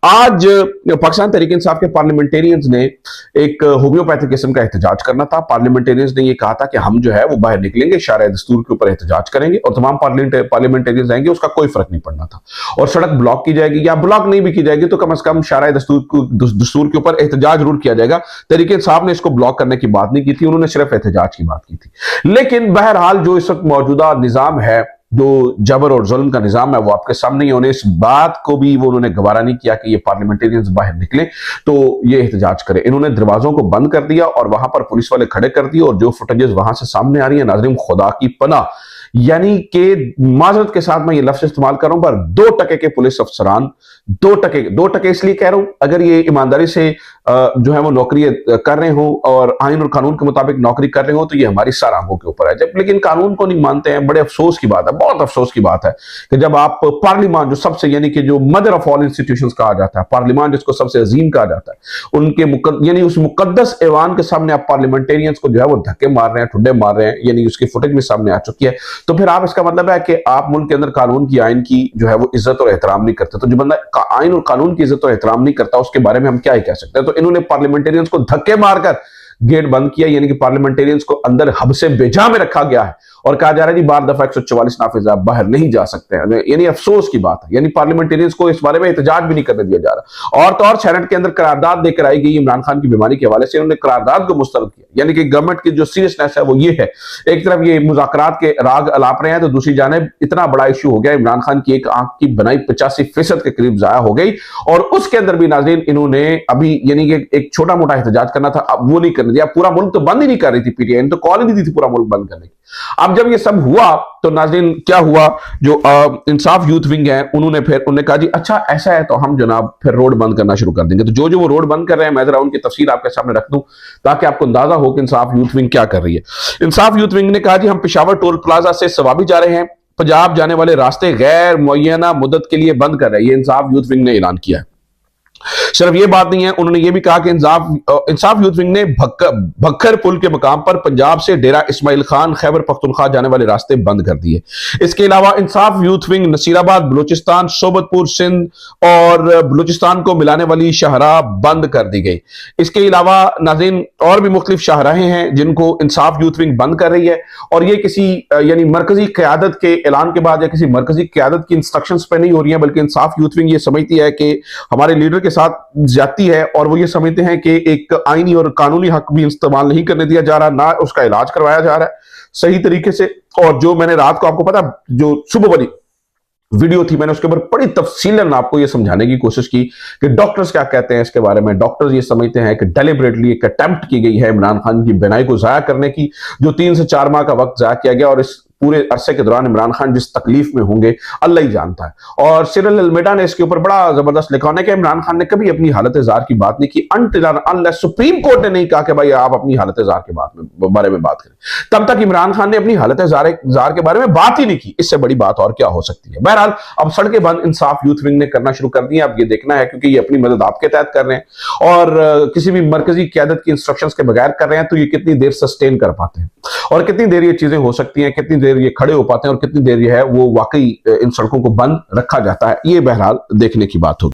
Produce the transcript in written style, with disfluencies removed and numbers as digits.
आज पाकिस्तान तहरीक इंसाफ के पार्लियामेंटेरियंस ने एक होम्योपैथिक किस्म का एहतजाज करना था। पार्लियामेंटेरियंस ने ये कहा था कि हम जो है वो बाहर निकलेंगे, शारा दस्तूर के ऊपर एहतजाज करेंगे और तमाम पार्लियामेंटेरियंस आएंगे, उसका कोई फर्क नहीं पड़ना था। और सड़क ब्लॉक की जाएगी या ब्लॉक नहीं भी की जाएगी तो कम से कम शारा दस्तूर के ऊपर एहतजाज जरूर किया जाएगा। तहरीक इंसाफ ने इसको ब्लॉक करने की बात नहीं की थी, उन्होंने सिर्फ एहतजाज की बात की थी। लेकिन बहरहाल जो इस वक्त मौजूदा निजाम है, जो जबर और जुल्म का निजाम है, वो आपके सामने ही, उन्हें इस बात को भी वो उन्होंने गवारा नहीं किया कि ये पार्लियामेंटेरियंस बाहर निकले तो ये एहतजाज करें। इन्होंने दरवाजों को बंद कर दिया और वहां पर पुलिस वाले खड़े कर दिए और जो फुटेजेस वहां से सामने आ रही है, नाज़रीन खुदा की पनाह, यानी कि माजरत के साथ मैं ये लफ्ज इस्तेमाल कर रहा हूं, पर 2% के पुलिस अफसरान, 2% इसलिए कह रहा हूं, अगर ये ईमानदारी से जो है वो नौकरी कर रहे हो और आइन और कानून के मुताबिक नौकरी कर रहे हो तो ये हमारी सर आंखों के ऊपर है। जब लेकिन कानून को नहीं मानते हैं, बड़े अफसोस की बात है, बहुत अफसोस की बात है कि जब आप पार्लियामान, जो सबसे यानी कि जो मदर ऑफ ऑल इंस्टीट्यूशंस कहा जाता है, पार्लियामान जिसको सबसे अजीम कहा जाता है, उनके यानी उस मुकद्दस ऐवान के सामने आप पार्लियामेंटेरियंस को जो है वो धक्के मार रहे हैं, ठुड्डे मार रहे हैं, यानी उसकी फुटेज में सामने आ चुकी है। तो फिर आप, इसका मतलब है कि आप मुल्क के अंदर कानून की, आइन की जो है वो इज्जत और एहतराम नहीं करते। तो जो बंदा आइन और कानून की इज्जत और एहतराम नहीं करता उसके बारे में हम क्या ही कह सकते हैं। तो इन्होंने पार्लियामेंटेरियंस को धक्के मारकर गेट बंद किया, यानी कि पार्लियामेंटेरियंस को अंदर हब्से बेजा में रखा गया है और कहा जा रहा है जी बार दफा 144 नाफिज, आप बाहर नहीं जा सकते हैं। यानी अफसोस की बात है, यानी पार्लियामेंटेरियंस को इस बारे में एहतजाज भी नहीं करने दिया जा रहा। और तो और सेनेट के अंदर करारदाद देकर आई गई इमरान खान की बीमारी के हवाले से, उन्होंने करारदाद को मुस्तरद किया। यानी कि गवर्नमेंट की जो सीरियसनेस है वो ये है, एक तरफ ये मुज़ाकरात के राग अलाप रहे हैं तो दूसरी जानिब इतना बड़ा इशू हो गया, इमरान खान की एक आंख की बनाई 85% के करीब जाया हो गई और उसके अंदर भी नाज़रीन इन्होंने अभी यानी कि एक छोटा मोटा एहतजाज करना था, अब वो नहीं करने दिया। पूरा मुल्क तो बंद ही नहीं कर रही थी पीटीआई, तो कॉल ही नहीं दी थी पूरा मुल्क बंद करने की। अब जब ये सब हुआ तो नाज़रीन क्या हुआ, जो इंसाफ यूथ विंग है उन्होंने कहा जी अच्छा ऐसा है तो हम जनाब फिर रोड बंद करना शुरू कर देंगे। तो जो वो रोड बंद कर रहे हैं, मैं जरा उनकी तफसील आपके सामने रख दूं ताकि आपको अंदाजा हो कि इंसाफ यूथ विंग क्या कर रही है। इंसाफ यूथ विंग ने कहा जी हम पेशावर टोल प्लाजा से सवाबी जा रहे हैं, पंजाब जाने वाले रास्ते गैर मुअय्यना मुद्दत के लिए बंद कर रहे हैं। ये इंसाफ यूथ विंग ने ऐलान किया है। सिर्फ ये बात नहीं है, उन्होंने ये भी कहा कि इंसाफ यूथ विंग ने भक्खर पुल के मकाम पर पंजाब से डेरा इस्माइल खान खैबर पख्तूनख्वा जाने वाले रास्ते बंद कर दिए। इसके अलावा इंसाफ यूथ विंग नसीराबाद बलूचिस्तान, सोबतपुर सिंध और बलूचिस्तान को मिलाने वाली शाहराह बंद कर दी गई। इसके अलावा नाज़रीन और भी मुख्तलिफ शाहराहें हैं जिनको इंसाफ यूथ विंग बंद कर रही है और ये किसी यानी मरकजी क़यादत के ऐलान के बाद या किसी मरकजी क़यादत की इंस्ट्रक्शंस पे नहीं हो रही है, बल्कि इंसाफ यूथ विंग ये समझती है कि हमारे लीडर के साथ जाती है और वो ये समझते हैं कि एक आईनी और कानूनी हक भी इस्तेमाल नहीं करने दिया जा रहा, ना उसका इलाज करवाया जा रहा है सही तरीके से। और जो मैंने रात को, आपको पता, जो सुबह वाली वीडियो थी, मैंने उसके ऊपर बड़ी तफसीलन आपको ये समझाने की कोशिश की कि डॉक्टर्स क्या कहते हैं इसके बारे में। डॉक्टर्स ये समझते हैं कि डेलिबरेटली एक अटेम्प्ट की गई है इमरान खान की बीनाई को जाया करने की, जो 3 से 4 माह का वक्त जाया किया गया और इस पूरे अरसे के दौरान इमरान खान जिस तकलीफ में होंगे अल्लाह ही जानता है। और सिरल अलमेडा ने इसके ऊपर बड़ा जबरदस्त लिखा है कि इमरान खान ने कभी अपनी हालत ज़ार की बात नहीं की अनटिल अनलेस सुप्रीम कोर्ट ने नहीं कहा कि भाई आप अपनी हालत ज़ार के बारे में बात करें, तब तक इमरान खान ने अपनी हालत ज़ार के बारे में बात ही नहीं की। इससे बड़ी बात और क्या हो सकती है। बहरहाल अब सड़कें बंद इंसाफ यूथ विंग ने करना शुरू कर दी है। अब ये देखना है, क्योंकि ये अपनी मदद आपके तहत कर रहे हैं और किसी भी मरकजी क़यादत की इंस्ट्रक्शंस के बगैर कर रहे हैं, तो ये कितनी देर सस्टेन कर पाते हैं और कितनी देर ये चीजें हो सकती हैं, कितनी देर ये खड़े हो पाते हैं और कितनी देर ये है वो वाकई इन सड़कों को बंद रखा जाता है। ये बहरहाल देखने की बात होगी।